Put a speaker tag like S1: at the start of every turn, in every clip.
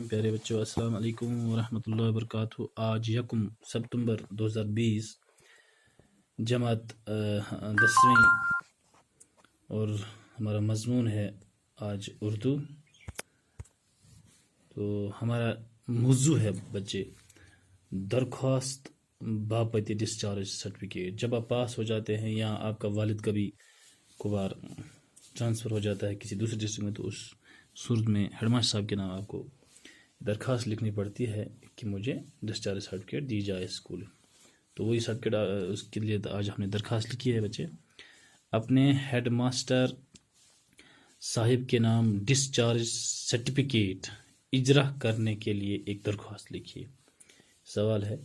S1: پیارے بچوں، السلام علیکم ورحمۃ اللہ وبرکاتہ۔ آج 1 ستمبر 2020 جماعت 10ویں اور ہمارا مضمون ہے آج اردو۔ تو ہمارا موضوع ہے بچے درخواست باپتی ڈسچارج سرٹیفکیٹ۔ جب آپ پاس ہو جاتے ہیں یا آپ کا والد کبھی کبھار ٹرانسفر ہو جاتا ہے کسی دوسرے ڈسٹرکٹ میں، تو اس صورت میں ہیڈ ماسٹر صاحب کے نام آپ کو درخواست لکھنی پڑتی ہے کہ مجھے ڈسچارج سرٹیفکیٹ دی جائے اسکول۔ تو وہی سرٹیفکیٹ اس کے لیے آج ہم نے درخواست لکھی ہے بچے۔ اپنے ہیڈ ماسٹر صاحب کے نام ڈسچارج سرٹیفکیٹ اجرا کرنے کے لیے ایک درخواست لکھیے۔ سوال ہے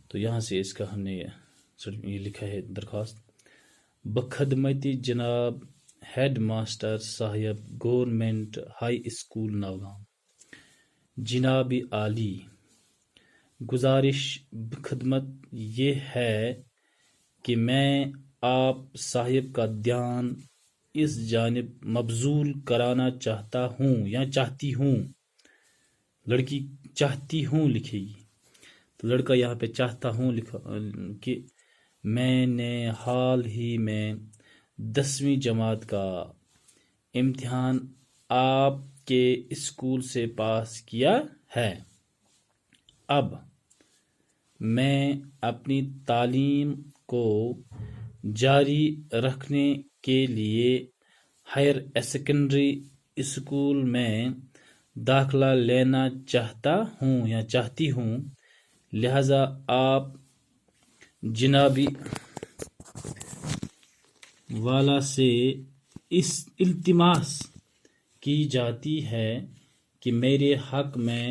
S1: تو یہاں سے اس کا ہم نے یہ لکھا ہے درخواست: بخدمت جناب ہیڈ ماسٹر صاحب گورنمنٹ ہائی اسکول نوگام، جناب عالی، گزارش بخدمت یہ ہے کہ میں آپ صاحب کا دھیان اس جانب مبذول کرانا چاہتا ہوں یا چاہتی ہوں۔ لڑکی چاہتی ہوں لکھے گی، تو لڑکا یہاں پہ چاہتا ہوں لکھا کہ میں نے حال ہی میں 10ویں جماعت کا امتحان آپ کے اسکول سے پاس کیا ہے۔ اب میں اپنی تعلیم کو جاری رکھنے کے لیے ہائر سیکنڈری اسکول میں داخلہ لینا چاہتا ہوں یا چاہتی ہوں، لہذا آپ جنابی والا سے اس التماس کی جاتی ہے کہ میرے حق میں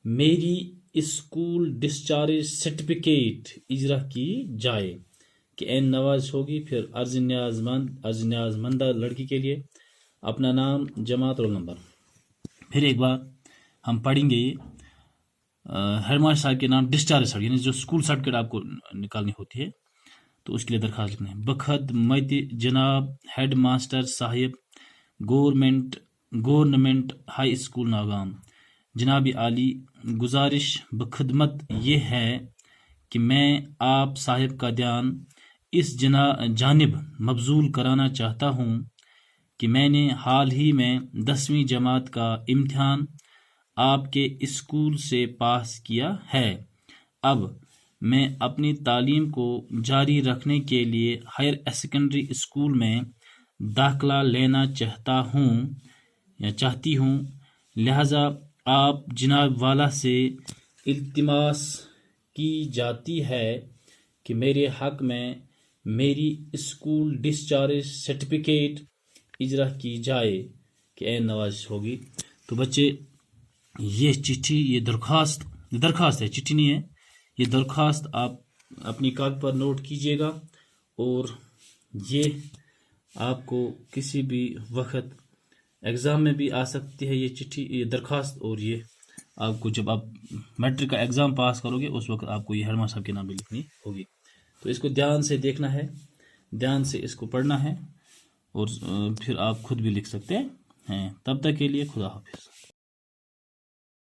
S1: میری اسکول ڈسچارج سرٹیفکیٹ اجرا کی جائے۔ کہ این نواز ہوگی، پھر عرض نیاز مندہ لڑکی کے لیے اپنا نام، جماعت، رول نمبر۔ پھر ایک بار ہم پڑھیں گے یہ ہیڈ ماسٹر صاحب کے نام ڈسچارج سرٹیفکیٹ، یعنی جو اسکول سرٹیفکیٹ آپ کو نکالنی ہوتی ہے، تو اس کے لیے درخواست لکھنا ہے: بخدمت جناب ہیڈ ماسٹر صاحب گورنمنٹ ہائی اسکول نوگام، جناب عالی، گزارش بخدمت یہ ہے کہ میں آپ صاحب کا دھیان اس جانب مبذول کرانا چاہتا ہوں کہ میں نے حال ہی میں 10ویں جماعت کا امتحان آپ کے اسکول سے پاس کیا ہے۔ اب میں اپنی تعلیم کو جاری رکھنے کے لیے ہائر سیکنڈری اسکول میں داخلہ لینا چاہتا ہوں یا چاہتی ہوں، لہذا آپ جناب والا سے التماس کی جاتی ہے کہ میرے حق میں میری اسکول ڈسچارج سرٹیفکیٹ اجرا کی جائے۔ کہ این نواز ہوگی۔ تو بچے یہ چٹھی، یہ درخواست ہے، چٹھی نہیں ہے، یہ درخواست آپ اپنی کاغذ پر نوٹ کیجئے گا، اور یہ آپ کو کسی بھی وقت ایگزام میں بھی آ سکتی ہے یہ چٹھی، یہ درخواست، اور یہ آپ کو جب آپ میٹرک کا ایگزام پاس کرو گے اس وقت آپ کو یہ ہیڈ ماسٹر صاحب کے نام بھی لکھنی ہوگی۔ تو اس کو دھیان سے دیکھنا ہے، دھیان سے اس کو پڑھنا ہے، اور پھر آپ خود بھی لکھ سکتے ہیں۔ تب تک کے لیے خدا حافظ۔